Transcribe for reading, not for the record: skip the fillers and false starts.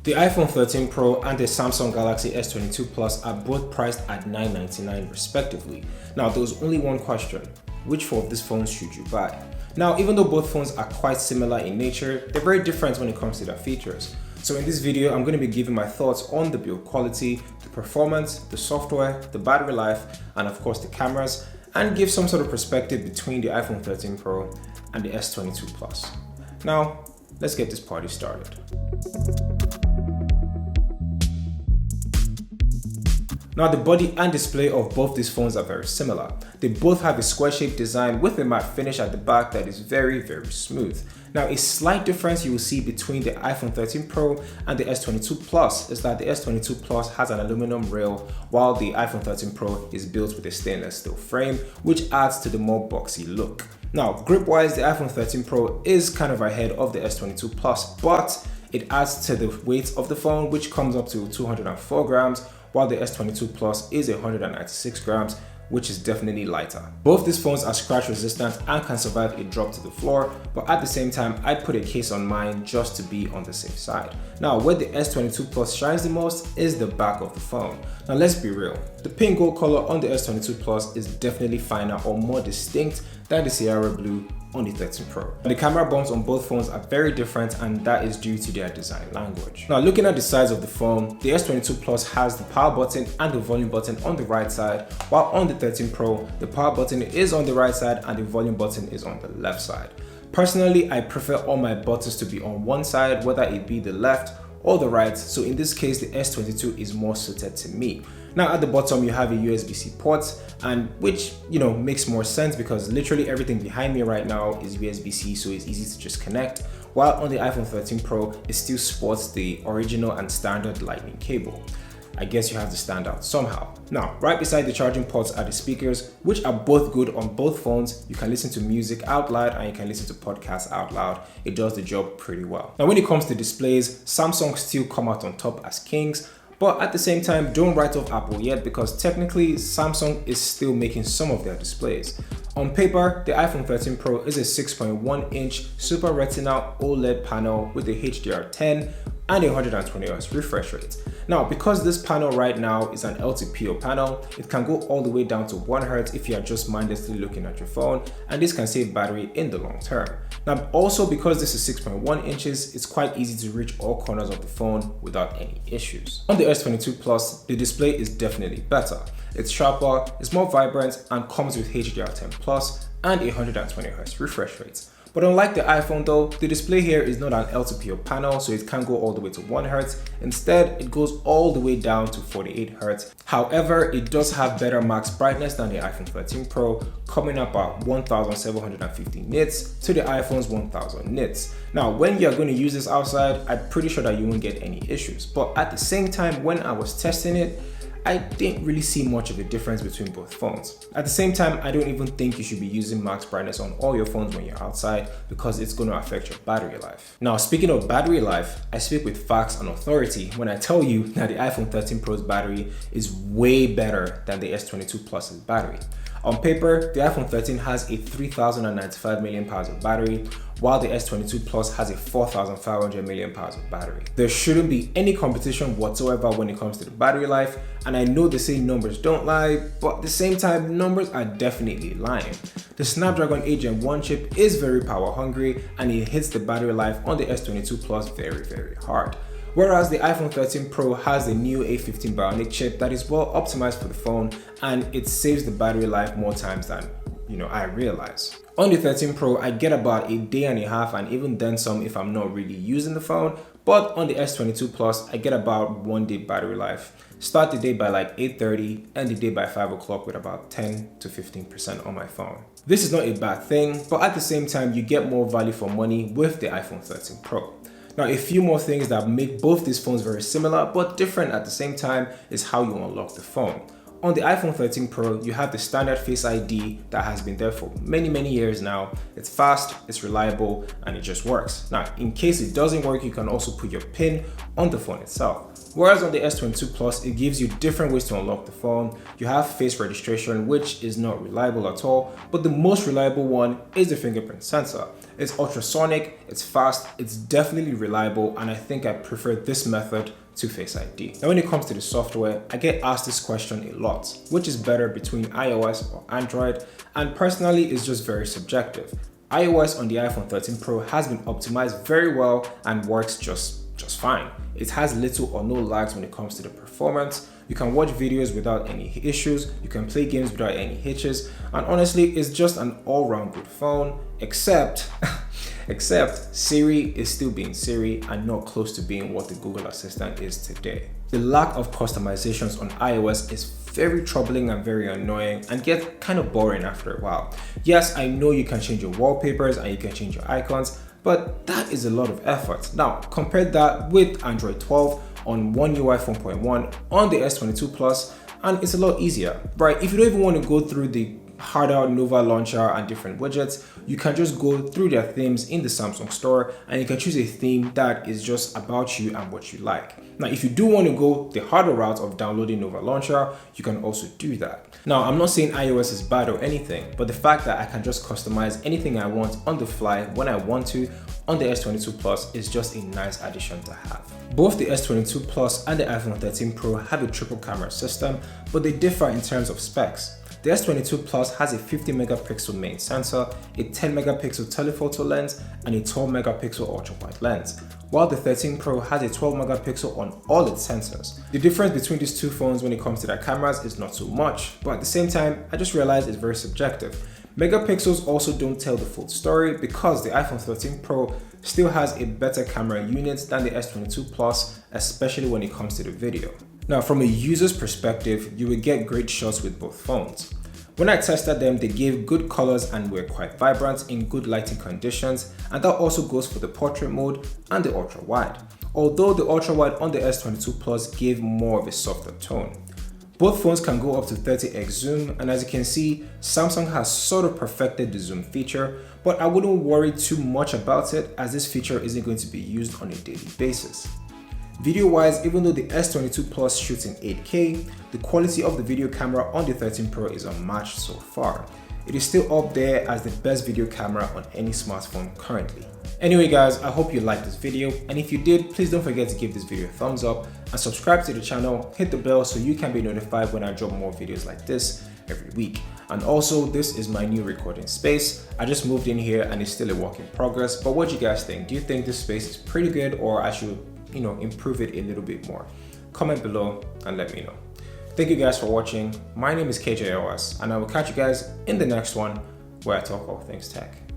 The iPhone 13 Pro and the Samsung Galaxy S22 Plus are both priced at $999 respectively. Now there's only one question: which four of these phones should you buy? Now, even though both phones are quite similar in nature, they're very different when it comes to their features. So in this video, I'm going to be giving my thoughts on the build quality, the performance, the software, the battery life, and of course the cameras, and give some sort of perspective between the iPhone 13 Pro and the S22 Plus. Now, let's get this party started. Now, the body and display of both these phones are very similar. They both have a square-shaped design with a matte finish at the back that is very smooth. Now, a slight difference you will see between the iPhone 13 Pro and the S22 Plus is that the S22 Plus has an aluminum rail, while the iPhone 13 Pro is built with a stainless steel frame, which adds to the more boxy look. Now, grip-wise, the iPhone 13 Pro is kind of ahead of the S22 Plus, but it adds to the weight of the phone, which comes up to 204 grams, while the S22 Plus is 196 grams, which is definitely lighter. Both these phones are scratch resistant and can survive a drop to the floor, but at the same time, I'd put a case on mine just to be on the safe side. Now, where the S22 Plus shines the most is the back of the phone. Now, let's be real. The pink gold color on the S22 Plus is definitely finer or more distinct than the Sierra blue on the 13 Pro. The camera bumps on both phones are very different, and that is due to their design language. Now, looking at the size of the phone, the S22 Plus has the power button and the volume button on the right side, while on the 13 Pro, the power button is on the right side and the volume button is on the left side. Personally, I prefer all my buttons to be on one side, whether it be the left or the right, so in this case the S22 is more suited to me. Now at the bottom you have a USB-C port, and which makes more sense because literally everything behind me right now is USB-C, so it's easy to just connect, while on the iPhone 13 Pro it still sports the original and standard lightning cable. I guess you have to stand out somehow. Now, right beside the charging ports are the speakers, which are both good on both phones. You can listen to music out loud and you can listen to podcasts out loud. It does the job pretty well. Now, when it comes to displays, Samsung still come out on top as kings, but at the same time, don't write off Apple yet because technically Samsung is still making some of their displays. On paper, the iPhone 13 Pro is a 6.1-inch Super Retina OLED panel with a HDR10 and a 120Hz refresh rate. Now, because this panel right now is an LTPO panel, it can go all the way down to 1 Hz if you are just mindlessly looking at your phone, and this can save battery in the long term. Now, also because this is 6.1 inches, it's quite easy to reach all corners of the phone without any issues. On the S22 Plus, the display is definitely better. It's sharper, it's more vibrant, and comes with HDR10 Plus and a 120Hz refresh rate. But unlike the iPhone though, the display here is not an LTPO panel, so it can't go all the way to 1 Hz. Instead, it goes all the way down to 48 Hz. However, it does have better max brightness than the iPhone 13 Pro, coming up at 1750 nits to the iPhone's 1000 nits. Now, when you're going to use this outside, I'm pretty sure that you won't get any issues. But at the same time, when I was testing it, I didn't really see much of a difference between both phones. At the same time, I don't even think you should be using max brightness on all your phones when you're outside because it's going to affect your battery life. Now, speaking of battery life, I speak with facts and authority when I tell you that the iPhone 13 Pro's battery is way better than the S22 Plus's battery. On paper, the iPhone 13 has a 3095 mAh of battery, while the S22 Plus has a 4500 mAh of battery. There shouldn't be any competition whatsoever when it comes to the battery life, and I know they say numbers don't lie, but at the same time, numbers are definitely lying. The Snapdragon 8 Gen 1 chip is very power hungry, and it hits the battery life on the S22 Plus very hard. Whereas the iPhone 13 Pro has a new A15 Bionic chip that is well optimized for the phone, and it saves the battery life more times than I realize. On the 13 Pro, I get about a day and a half, and even then some if I'm not really using the phone. But on the S22 Plus, I get about 1 day battery life. Start the day by like 8:30, end the day by 5 o'clock with about 10 to 15% on my phone. This is not a bad thing, but at the same time, you get more value for money with the iPhone 13 Pro. Now, a few more things that make both these phones very similar but different at the same time is how you unlock the phone. On the iPhone 13 Pro, you have the standard Face ID that has been there for many years now. It's fast, it's reliable, and it just works. Now, in case it doesn't work, you can also put your PIN on the phone itself. Whereas on the S22 Plus, it gives you different ways to unlock the phone. You have face registration, which is not reliable at all, but the most reliable one is the fingerprint sensor. It's ultrasonic, it's fast, it's definitely reliable, and I think I prefer this method to Face ID. Now when it comes to the software, I get asked this question a lot, which is better between iOS or Android, and personally it's just very subjective. iOS on the iPhone 13 Pro has been optimized very well and works just fine. It has little or no lags when it comes to the performance. You can watch videos without any issues, you can play games without any hitches, and honestly, it's just an all-round good phone, except Siri is still being Siri and not close to being what the Google Assistant is today. The lack of customizations on iOS is very troubling and very annoying and gets kind of boring after a while. Yes, I know you can change your wallpapers and you can change your icons, but that is a lot of effort. Now, compare that with Android 12 on One UI 4.1 on the S22 Plus, and it's a lot easier, right? If you don't even want to go through the harder Nova launcher and different widgets, you can just go through their themes in the Samsung store and you can choose a theme that is just about you and what you like. Now, if you do want to go the harder route of downloading Nova launcher, you can also do that. Now, I'm not saying iOS is bad or anything, but the fact that I can just customize anything I want on the fly when I want to on the S22 Plus is just a nice addition to have. Both the S22 Plus and the iPhone 13 Pro have a triple camera system, but they differ in terms of specs. The S22 Plus has a 50 megapixel main sensor, a 10 megapixel telephoto lens, and a 12 megapixel ultra-wide lens, while the 13 Pro has a 12 megapixel on all its sensors. The difference between these two phones when it comes to their cameras is not so much, but at the same time, I just realized it's very subjective. Megapixels also don't tell the full story because the iPhone 13 Pro still has a better camera unit than the S22 Plus, especially when it comes to the video. Now, from a user's perspective, you will get great shots with both phones. When I tested them, they gave good colors and were quite vibrant in good lighting conditions, and that also goes for the portrait mode and the ultra wide. Although the ultra wide on the S22 Plus gave more of a softer tone. Both phones can go up to 30x zoom, and as you can see, Samsung has sort of perfected the zoom feature, but I wouldn't worry too much about it as this feature isn't going to be used on a daily basis. Video-wise, even though the S22 Plus shoots in 8K, the quality of the video camera on the 13 Pro is unmatched so far. It is still up there as the best video camera on any smartphone currently. Anyway guys, I hope you liked this video, and if you did, please don't forget to give this video a thumbs up and subscribe to the channel, hit the bell so you can be notified when I drop more videos like this every week. And also, this is my new recording space. I just moved in here and it's still a work in progress, but what do you guys think? Do you think this space is pretty good or I should improve it a little bit more? Comment below and let me know. Thank you guys for watching. My name is KJOS and I will catch you guys in the next one where I talk all things tech.